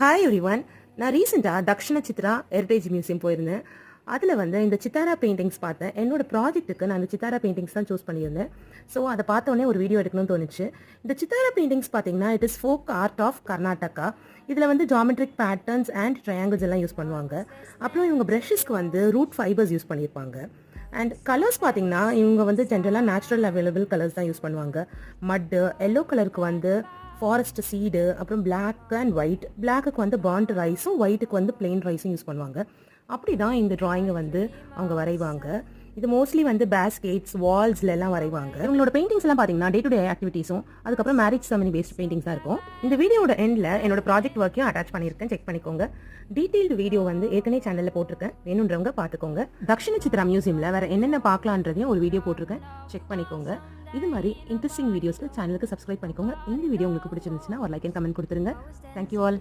Hi everyone. நான் ரீசெண்டாக Dakshina Chitra heritage museum போயிருந்தேன். அதில் வந்து இந்த சித்தாரா பெயிண்டிங்ஸ் பார்த்தேன். என்னோட ப்ராஜெக்ட்டுக்கு நான் இந்த சித்தாரா பெயிண்டிங்ஸ் தான் சூஸ் பண்ணியிருந்தேன். ஸோ அதை பார்த்தோன்னே ஒரு வீடியோ எடுக்கணும்னு தோணுச்சு. இந்த சித்தாரா பெயிண்டிங்ஸ் பார்த்தீங்கன்னா it is folk art of Karnataka. இதில் வந்து ஜாமெட்ரிக் பேட்டர்ன்ஸ் அண்ட் ட்ரையாங்கிள்ஸ் எல்லாம் யூஸ் பண்ணுவாங்க. அப்புறம் இவங்க ப்ரஷஸ்க்கு வந்து ரூட் ஃபைபர்ஸ் யூஸ் பண்ணியிருப்பாங்க. அண்ட் கலர்ஸ் பார்த்தீங்கன்னா இவங்க வந்து ஜென்ரலாக நேச்சுரல் அவைலபிள் கலர்ஸ் தான் யூஸ் பண்ணுவாங்க. மட்டு எல்லோ கலருக்கு வந்து ஃபாரஸ்ட் சீடு, அப்புறம் பிளாக் அண்ட் ஒயிட். பிளாக்குக்கு வந்து பாண்ட் ரைஸும் ஒயிட்டுக்கு வந்து பிளெயின் ரைஸும் யூஸ் பண்ணுவாங்க. அப்படி தான் இந்த ட்ராயிங்கை வந்து அவங்க வரைவாங்க. இது மோஸ்ட்லி வந்து பேஸ்கெட்ஸ் வால்ஸ்ல எல்லாம் வரைவாங்க. இவங்களோட பெயிண்டிங்ஸ் எல்லாம் பார்த்தீங்கன்னா டே டு டே ஆக்டிவிட்டீஸும் அதுக்கப்புறம் மேரேஜ் செரமனி பேஸ்ட் பெயிண்டிங்ஸ் தான் இருக்கும். இந்த வீடியோட எண்டில் என்னோட ப்ராஜெக்ட் ஒர்க்கையும் அட்டாச் பண்ணியிருக்கேன், செக் பண்ணிக்கோங்க. டீட்டெயில்டு வீடியோ வந்து ஏற்கனவே சேனலில் போட்டிருக்கேன், வேணுன்றவங்க பார்த்துக்கோங்க. தக்ஷண சித்ரா மியூசியமில் வேற என்னென்ன பார்க்கலான்றதையும் ஒரு வீடியோ போட்டிருக்கேன், செக் பண்ணிக்கோங்க. இது மாதிரி இன்ட்ரெஸ்டிங் வீடியோஸ்க்கு சேனலுக்கு சப்ஸ்கிரைப் பண்ணிக்கோங்க. இந்த வீடியோ உங்களுக்கு பிடிச்சிருந்துச்சுன்னா ஒரு லைக் அண்ட் கமெண்ட் கொடுத்துருங்க. Thank you all.